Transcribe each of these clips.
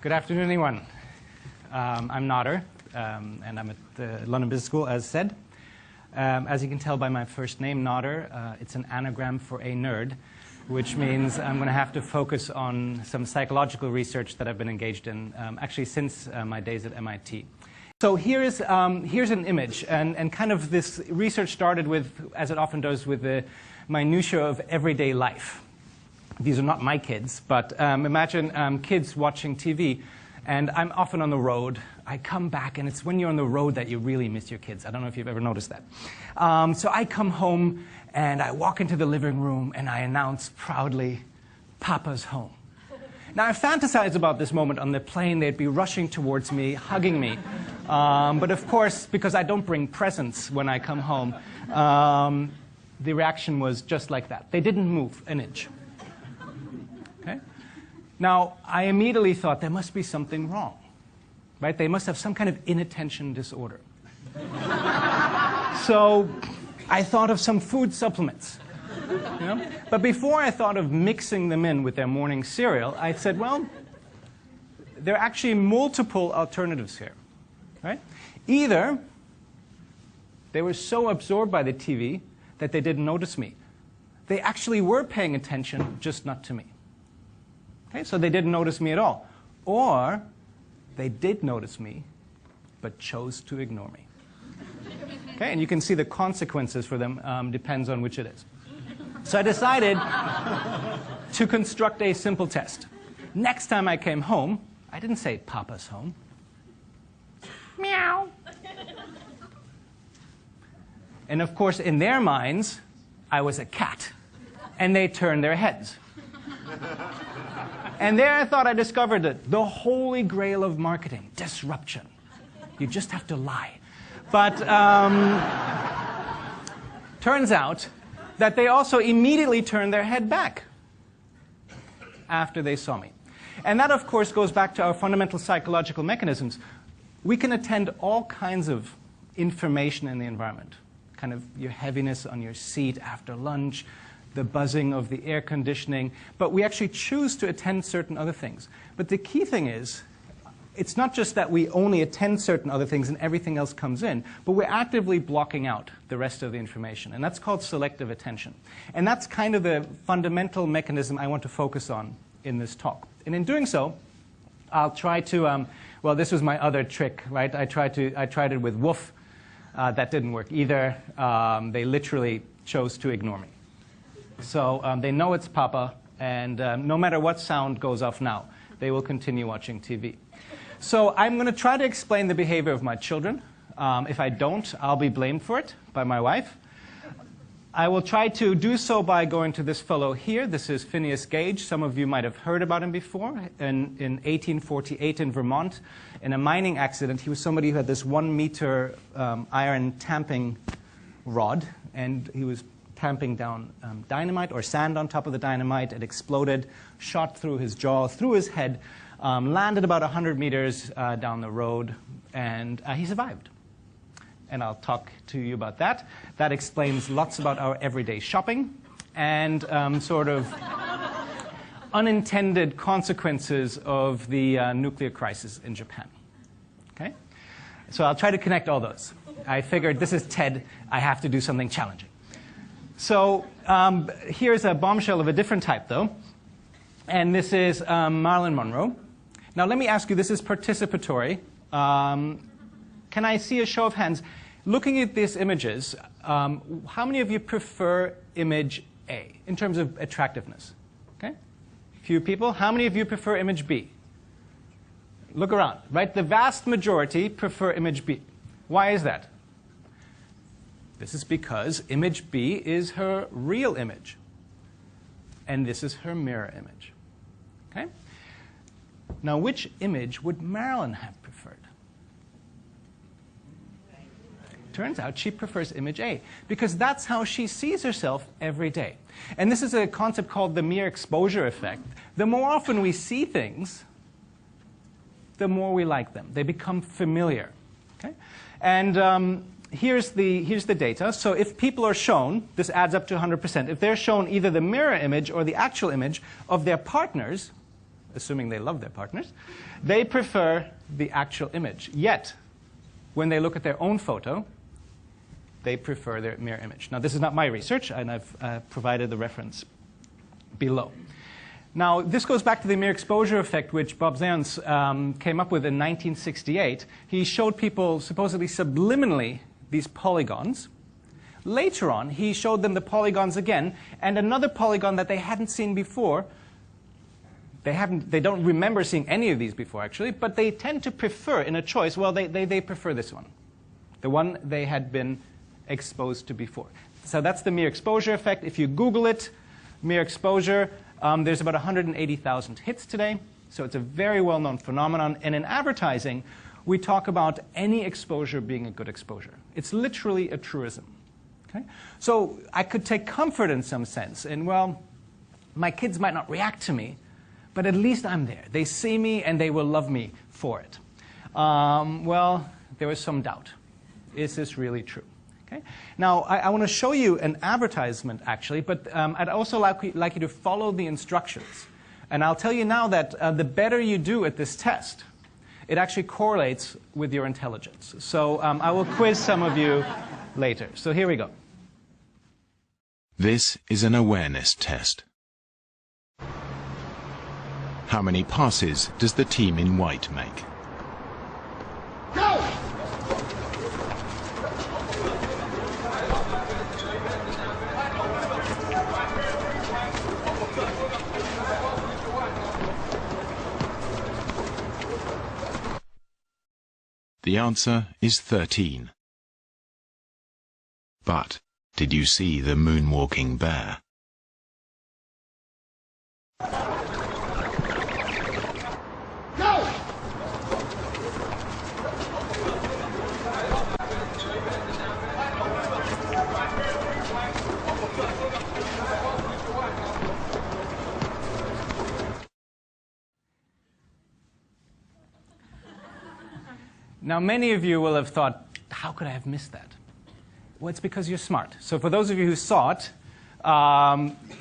Good afternoon, everyone. I'm Nader, and I'm at the London Business School, as said. As you can tell by my first name, Nader, it's an anagram for a nerd, which means I'm going to have to focus on some psychological research that I've been engaged in, actually since my days at MIT. So here's an image, and kind of this research started with, as it often does, with the minutiae of everyday life. These are not my kids, but imagine kids watching TV, and I'm often on the road. I come back, and it's when you're on the road that you really miss your kids. I don't know if you've ever noticed that. So I come home, and I walk into the living room, and I announce proudly, "Papa's home." Now, I fantasized about this moment on the plane. They'd be rushing towards me, hugging me. But of course, because I don't bring presents when I come home, the reaction was just like that. They didn't move an inch. Okay? Now, I immediately thought there must be something wrong. Right? They must have some kind of inattention disorder. So I thought of some food supplements. You know? But before I thought of mixing them in with their morning cereal, I said, well, there are actually multiple alternatives here. Right? Either they were so absorbed by the TV that they didn't notice me. They actually were paying attention, just not to me. Okay? So they didn't notice me at all. Or they did notice me, but chose to ignore me. Okay? And you can see the consequences for them depends on which it is. So I decided to construct a simple test. Next time I came home, I didn't say, "Papa's home." Meow. And of course, in their minds, I was a cat. And they turned their heads. And there I thought I discovered it. The holy grail of marketing, disruption. You just have to lie. But turns out that they also immediately turned their head back after they saw me. And that, of course, goes back to our fundamental psychological mechanisms. We can attend all kinds of information in the environment, kind of your heaviness on your seat after lunch, the buzzing of the air conditioning, but we actually choose to attend certain other things. But the key thing is, it's not just that we only attend certain other things and everything else comes in, but we're actively blocking out the rest of the information. And that's called selective attention. And that's kind of the fundamental mechanism I want to focus on in this talk. And in doing so, I'll try to, well, this was my other trick, right? I tried it with woof. That didn't work either. They literally chose to ignore me. So they know it's Papa, and no matter what sound goes off now, they will continue watching TV. So I'm going to try to explain the behavior of my children. If I don't, I'll be blamed for it by my wife. I will try to do so by going to this fellow here. This is Phineas Gage. Some of you might have heard about him before. In 1848 in Vermont, in a mining accident, he was somebody who had this 1-meter iron tamping rod, and he was tamping down dynamite or sand on top of the dynamite. It exploded, shot through his jaw, through his head, landed about 100 meters down the road, and he survived. And I'll talk to you about that. That explains lots about our everyday shopping and sort of unintended consequences of the nuclear crisis in Japan. Okay? So I'll try to connect all those. I figured this is TED. I have to do something challenging. So here's a bombshell of a different type, though. And this is Marilyn Monroe. Now, let me ask you, this is participatory. Can I see a show of hands? Looking at these images, how many of you prefer image A in terms of attractiveness? Okay? Few people. How many of you prefer image B? Look around, right? The vast majority prefer image B. Why is that? This is because image B is her real image. And this is her mirror image. Okay? Now, which image would Marilyn have preferred? Turns out she prefers image A, because that's how she sees herself every day. And this is a concept called the mere exposure effect. The more often we see things, the more we like them. They become familiar. Okay? And here's the data. So if people are shown, this adds up to 100%. If they're shown either the mirror image or the actual image of their partners, assuming they love their partners, they prefer the actual image. Yet, when they look at their own photo, they prefer their mirror image. Now, this is not my research, and I've provided the reference below. Now, this goes back to the mere exposure effect, which Bob Zajonc came up with in 1968. He showed people supposedly subliminally these polygons. Later on, he showed them the polygons again, and another polygon that they hadn't seen before. They don't remember seeing any of these before, actually, but they tend to prefer, in a choice, well, they prefer this one, the one they had been exposed to before. So that's the mere exposure effect. If you Google it, mere exposure, there's about 180,000 hits today, so it's a very well-known phenomenon. And in advertising, we talk about any exposure being a good exposure. It's literally a truism. Okay? So I could take comfort in some sense, and well, my kids might not react to me, but at least I'm there. They see me, and they will love me for it. Well, there was some doubt. Is this really true? Okay? Now, I want to show you an advertisement, actually, but I'd also like you to follow the instructions. And I'll tell you now that the better you do at this test, it actually correlates with your intelligence. So I will quiz some of you later. So here we go. This is an awareness test. How many passes does the team in white make? Go! The answer is 13. But did you see the moonwalking bear? Go! Now, many of you will have thought, how could I have missed that? Well, it's because you're smart. So for those of you who saw it,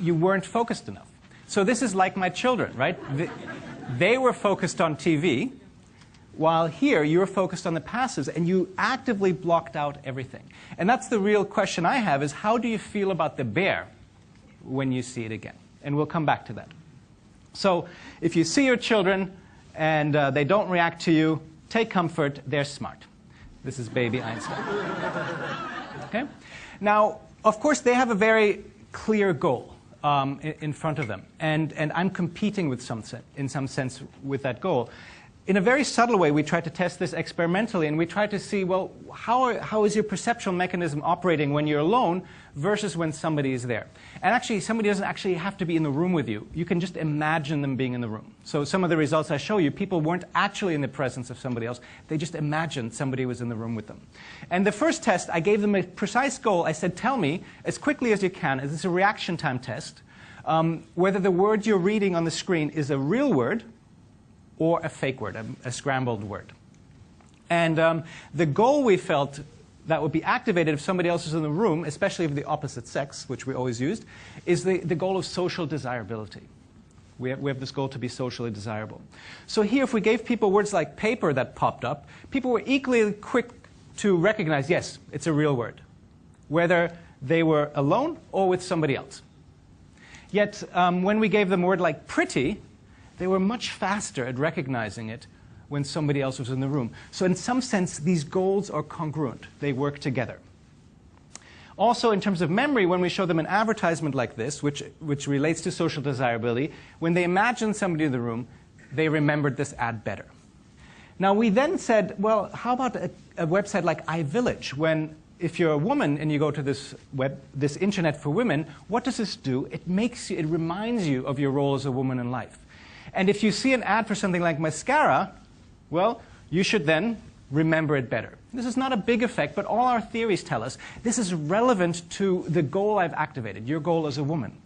you weren't focused enough. So this is like my children, right? They were focused on TV, while here you're focused on the passives, and you actively blocked out everything. And that's the real question I have, is how do you feel about the bear when you see it again? And we'll come back to that. So if you see your children and they don't react to you, take comfort, they're smart. This is baby Einstein. Okay? Now, of course, they have a very clear goal in front of them. And I'm competing with in some sense with that goal. In a very subtle way, we try to test this experimentally, and we try to see, well, how is your perceptual mechanism operating when you're alone versus when somebody is there? And actually, somebody doesn't actually have to be in the room with you. You can just imagine them being in the room. So some of the results I show you, people weren't actually in the presence of somebody else. They just imagined somebody was in the room with them. And the first test, I gave them a precise goal. I said, tell me, as quickly as you can, as it's a reaction time test, whether the word you're reading on the screen is a real word or a fake word, a scrambled word. And the goal we felt that would be activated if somebody else is in the room, especially of the opposite sex, which we always used, is the goal of social desirability. We have this goal to be socially desirable. So here, if we gave people words like paper that popped up, people were equally quick to recognize, yes, it's a real word, whether they were alone or with somebody else. Yet, when we gave them a word like pretty, they were much faster at recognizing it when somebody else was in the room. So in some sense, these goals are congruent. They work together. Also, in terms of memory, when we show them an advertisement like this, which relates to social desirability, when they imagined somebody in the room, they remembered this ad better. Now, we then said, well, how about a website like iVillage, when if you're a woman and you go to this internet for women, what does this do? It reminds you of your role as a woman in life. And if you see an ad for something like mascara, well, you should then remember it better. This is not a big effect, but all our theories tell us this is relevant to the goal I've activated, your goal as a woman.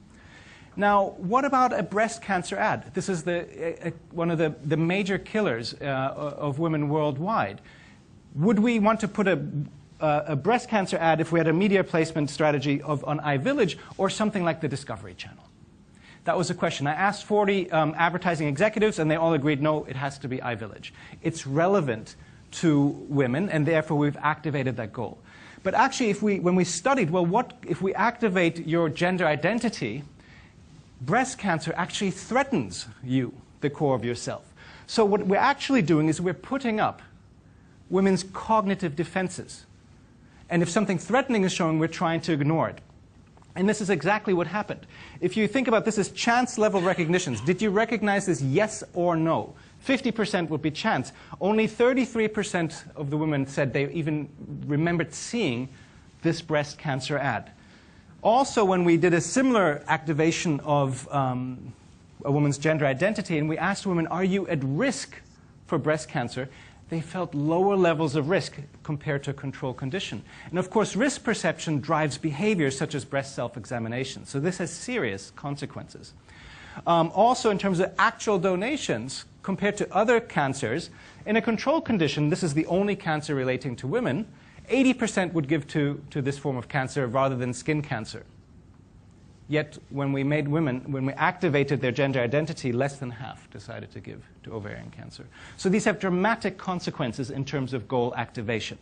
Now, what about a breast cancer ad? This is one of the major killers of women worldwide. Would we want to put a breast cancer ad if we had a media placement strategy on iVillage or something like the Discovery Channel? That was the question. I asked 40 advertising executives, and they all agreed, no, it has to be iVillage. It's relevant to women, and therefore we've activated that goal. But actually, when we studied, well, what if we activate your gender identity, breast cancer actually threatens you, the core of yourself. So what we're actually doing is we're putting up women's cognitive defenses. And if something threatening is shown, we're trying to ignore it. And this is exactly what happened. If you think about this as chance-level recognitions, did you recognize this yes or no? 50% would be chance. Only 33% of the women said they even remembered seeing this breast cancer ad. Also, when we did a similar activation of a woman's gender identity, and we asked women, are you at risk for breast cancer? They felt lower levels of risk compared to a control condition. And of course, risk perception drives behaviors such as breast self-examination. So this has serious consequences. Also, in terms of actual donations, compared to other cancers, in a control condition, this is the only cancer relating to women, 80% would give to this form of cancer rather than skin cancer. Yet, when we made women, when we activated their gender identity, less than half decided to give to ovarian cancer. So these have dramatic consequences in terms of goal activation.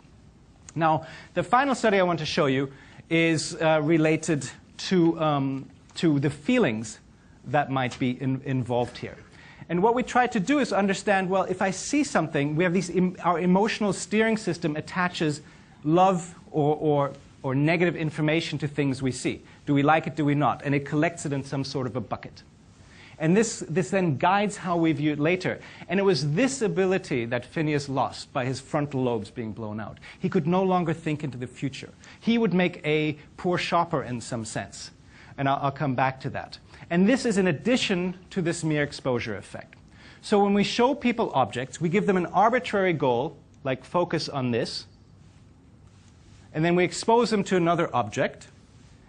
Now, the final study I want to show you is related to the feelings that might be involved here. And what we try to do is understand, well, if I see something, we have our emotional steering system attaches love or negative information to things we see. Do we like it? Do we not? And it collects it in some sort of a bucket. And this then guides how we view it later. And it was this ability that Phineas lost by his frontal lobes being blown out. He could no longer think into the future. He would make a poor shopper in some sense. And I'll come back to that. And this is in addition to this mere exposure effect. So when we show people objects, we give them an arbitrary goal, like focus on this, and then we expose them to another object,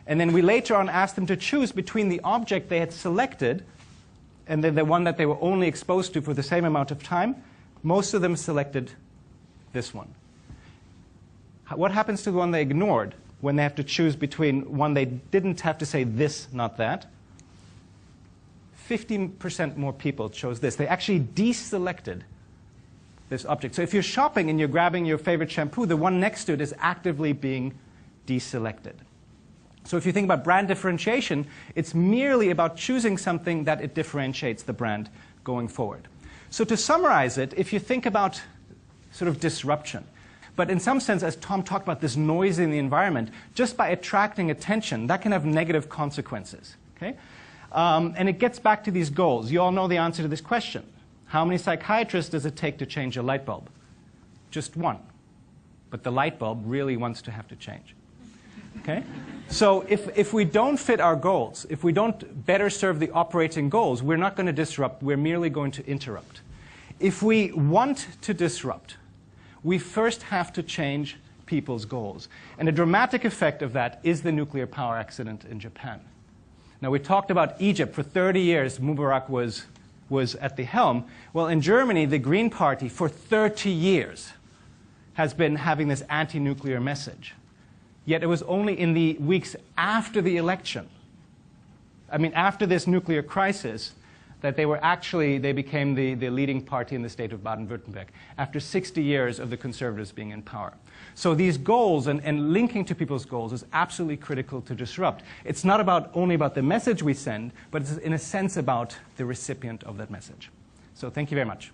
and then we later on ask them to choose between the object they had selected and then the one that they were only exposed to for the same amount of time. Most of them selected this one. What happens to the one they ignored when they have to choose between one they didn't have to say this, not that? 15% more people chose this. They actually deselected this object. So if you're shopping and you're grabbing your favorite shampoo, the one next to it is actively being deselected. So if you think about brand differentiation, it's merely about choosing something that it differentiates the brand going forward. So to summarize it, if you think about sort of disruption, but in some sense, as Tom talked about, this noise in the environment, just by attracting attention, that can have negative consequences. Okay? And it gets back to these goals. You all know the answer to this question. How many psychiatrists does it take to change a light bulb? Just one. But the light bulb really wants to have to change. Okay? So if we don't fit our goals, if we don't better serve the operating goals, we're not going to disrupt. We're merely going to interrupt. If we want to disrupt, we first have to change people's goals. And a dramatic effect of that is the nuclear power accident in Japan. Now, we talked about Egypt. For 30 years, Mubarak was at the helm. Well, in Germany, the Green Party, for 30 years, has been having this anti-nuclear message. Yet it was only in the weeks after the election, after this nuclear crisis, that they became the leading party in the state of Baden-Württemberg, after 60 years of the conservatives being in power. So these goals and linking to people's goals is absolutely critical to disrupt. It's not only about the message we send, but it's in a sense about the recipient of that message. So thank you very much.